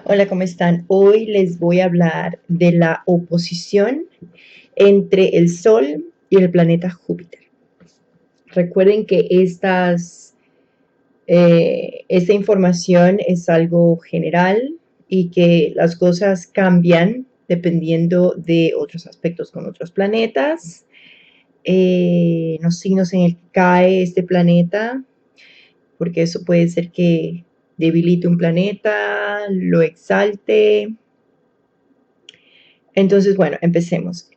Hola, ¿cómo están? Hoy les voy a hablar de la oposición entre el Sol y el planeta Júpiter. Recuerden que esta información es algo general y que las cosas cambian dependiendo de otros aspectos con otros planetas, los signos en el que cae este planeta, porque eso puede ser que debilite un planeta, lo exalte. Entonces, bueno, empecemos.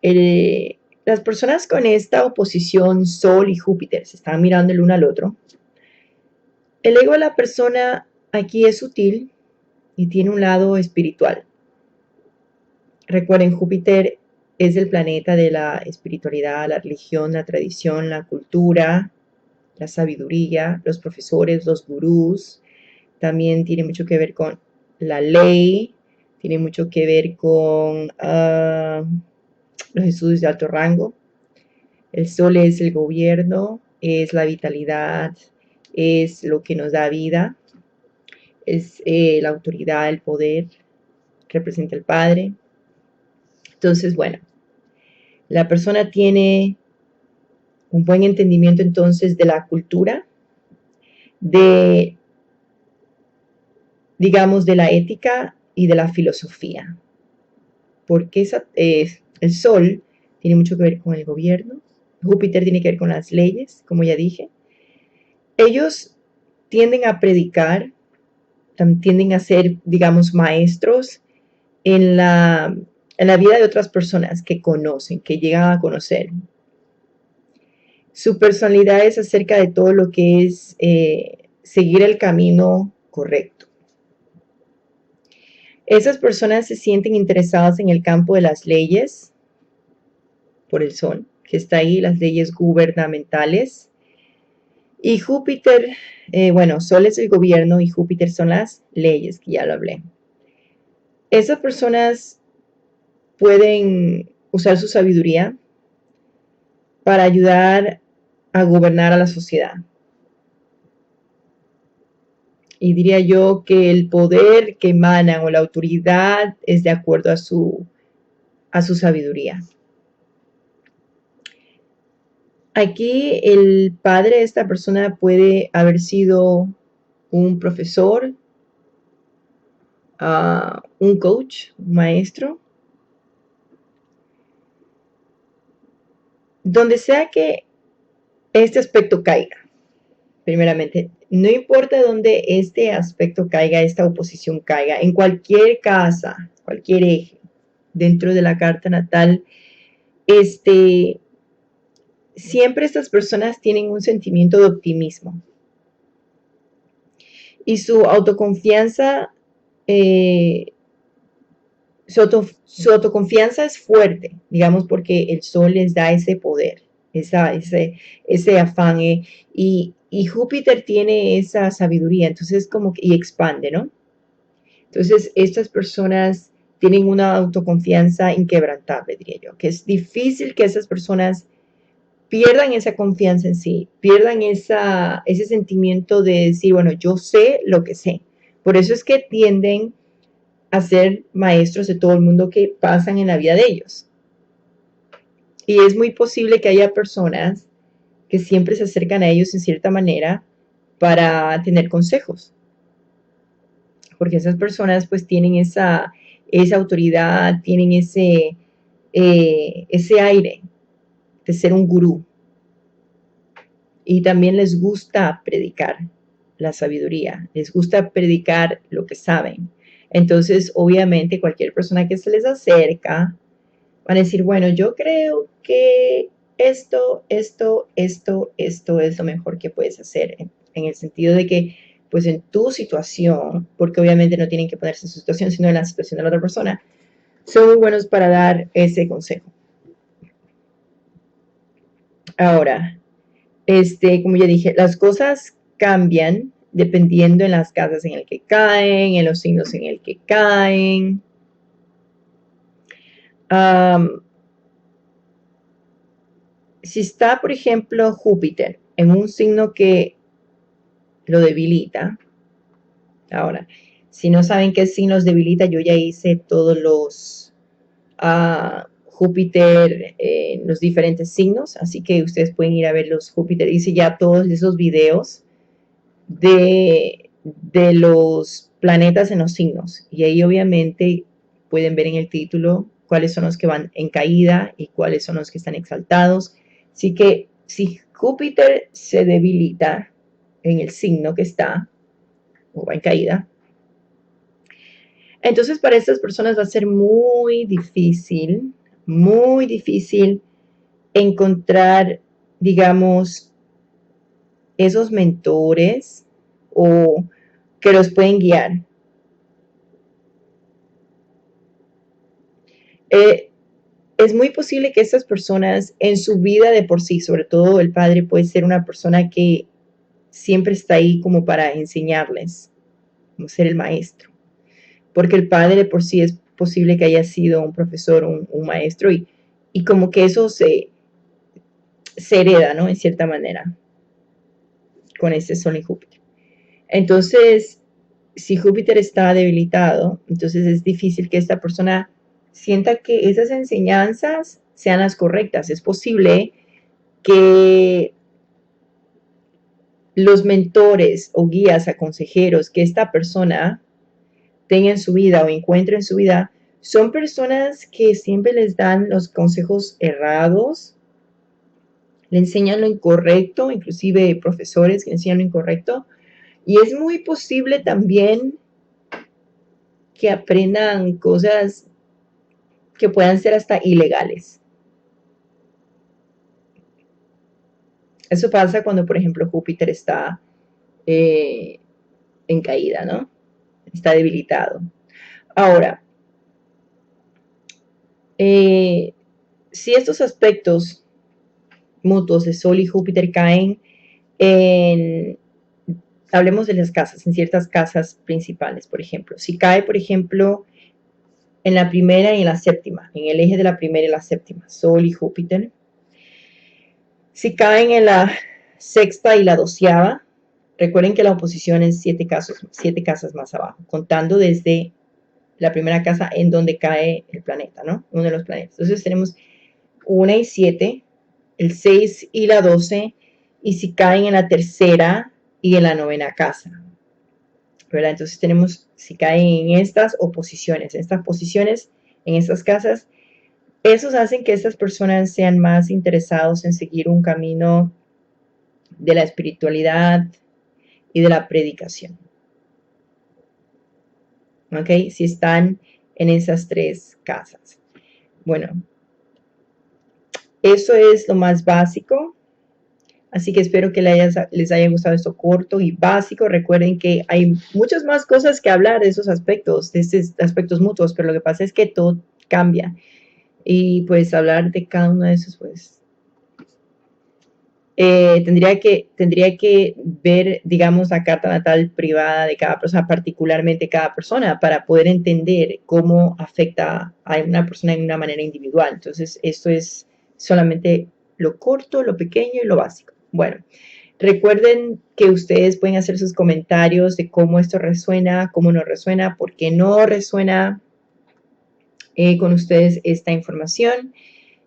Las personas con esta oposición Sol y Júpiter se están mirando el uno al otro. El ego de la persona aquí es sutil y tiene un lado espiritual. Recuerden, Júpiter es el planeta de la espiritualidad, la religión, la tradición, la cultura, la sabiduría, los profesores, los gurús. También tiene mucho que ver con la ley, tiene mucho que ver con los estudios de alto rango. El sol es el gobierno, es la vitalidad, es lo que nos da vida, es la autoridad, el poder, representa el Padre. Entonces, bueno, la persona tiene un buen entendimiento entonces de la cultura, de, digamos, de la ética y de la filosofía. Porque el sol tiene mucho que ver con el gobierno, Júpiter tiene que ver con las leyes, como ya dije. Ellos tienden a predicar, tienden a ser, digamos, maestros en la vida de otras personas que conocen, que llegan a conocer. Su personalidad es acerca de todo lo que es seguir el camino correcto. Esas personas se sienten interesadas en el campo de las leyes, por el sol, que está ahí, las leyes gubernamentales. Y Júpiter, bueno, Sol es el gobierno y Júpiter son las leyes, que ya lo hablé. Esas personas pueden usar su sabiduría para ayudar a gobernar a la sociedad. Y diría yo que el poder que emanan o la autoridad es de acuerdo a su sabiduría. Aquí el padre de esta persona puede haber sido un profesor, un coach, un maestro. Donde sea que este aspecto caiga, primeramente, no importa dónde este aspecto caiga, esta oposición caiga, en cualquier casa, cualquier eje, dentro de la carta natal, siempre estas personas tienen un sentimiento de optimismo y su autoconfianza, su autoconfianza es fuerte, digamos, porque el sol les da ese poder, ese afán, y Júpiter tiene esa sabiduría, entonces como que, y expande, ¿no? Entonces estas personas tienen una autoconfianza inquebrantable, diría yo, que es difícil que esas personas pierdan esa confianza en sí, pierdan ese sentimiento de decir, bueno, yo sé lo que sé. Por eso es que tienden a ser maestros de todo el mundo que pasan en la vida de ellos. Y es muy posible que haya personas que siempre se acercan a ellos en cierta manera para tener consejos. Porque esas personas pues tienen esa autoridad, tienen ese aire de ser un gurú. Y también les gusta predicar la sabiduría, les gusta predicar lo que saben. Entonces, obviamente, cualquier persona que se les acerca van a decir, bueno, yo creo que esto es lo mejor que puedes hacer, en el sentido de que, pues en tu situación, porque obviamente no tienen que ponerse en su situación, sino en la situación de la otra persona, son muy buenos para dar ese consejo. Ahora, como ya dije, las cosas cambian dependiendo en las casas en el que caen, en los signos en el que caen. Si está, por ejemplo, Júpiter en un signo que lo debilita, ahora, Si no saben qué signos debilita, yo ya hice todos los Júpiter en los diferentes signos, así que ustedes pueden ir a ver los Júpiter. Hice ya todos esos videos de los planetas en los signos. Y ahí obviamente pueden ver en el título cuáles son los que van en caída y cuáles son los que están exaltados. Así que si Júpiter se debilita en el signo que está o va en caída, entonces para estas personas va a ser muy difícil encontrar, digamos, esos mentores o que los pueden guiar. Es muy posible que estas personas en su vida de por sí, sobre todo el padre, puede ser una persona que siempre está ahí como para enseñarles, como ser el maestro. Porque el padre de por sí es posible que haya sido un profesor, un maestro, y como que eso se hereda, ¿no? En cierta manera, con este Sol y Júpiter. Entonces, si Júpiter está debilitado, entonces es difícil que esta persona sienta que esas enseñanzas sean las correctas. Es posible que los mentores o guías, consejeros que esta persona tenga en su vida o encuentre en su vida, son personas que siempre les dan los consejos errados, le enseñan lo incorrecto, inclusive profesores que enseñan lo incorrecto, y es muy posible también que aprendan cosas que puedan ser hasta ilegales. Eso pasa cuando, por ejemplo, Júpiter está en caída, ¿no? Está debilitado. Ahora, si estos aspectos mutuos de Sol y Júpiter caen en, hablemos de las casas, en ciertas casas principales, por ejemplo. Si cae, por ejemplo, en la primera y en la séptima, en el eje de la primera y la séptima, Sol y Júpiter. Si caen en la sexta y la doceava, recuerden que la oposición es 7 casas más abajo, contando desde la primera casa en donde cae el planeta, ¿no? Uno de los planetas. Entonces tenemos 1 y 7, el 6 y la 12, y si caen en la tercera y en la novena casa, ¿verdad? Entonces tenemos, si caen en estas oposiciones, en estas posiciones, en estas casas, esos hacen que estas personas sean más interesados en seguir un camino de la espiritualidad y de la predicación. ¿Ok? Si están en esas 3 casas. Bueno, eso es lo más básico. Así que espero que les haya gustado esto corto y básico. Recuerden que hay muchas más cosas que hablar de esos aspectos, de estos aspectos mutuos, pero lo que pasa es que todo cambia. Y pues hablar de cada uno de esos, pues tendría que ver, digamos, la carta natal privada de cada persona, particularmente cada persona, para poder entender cómo afecta a una persona de una manera individual. Entonces, esto es solamente lo corto, lo pequeño y lo básico. Bueno, recuerden que ustedes pueden hacer sus comentarios de cómo esto resuena, cómo no resuena, por qué no resuena con ustedes esta información.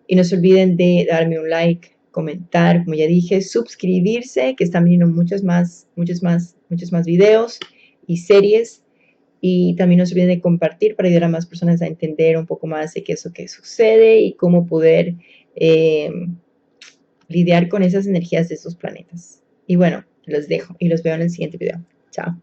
Y no se olviden de darme un like, comentar, como ya dije, suscribirse, que están viendo muchos más videos y series. Y también no se olviden de compartir para ayudar a más personas a entender un poco más de qué es lo que sucede y cómo poder lidiar con esas energías de esos planetas. Y bueno, los dejo y los veo en el siguiente video. Chao.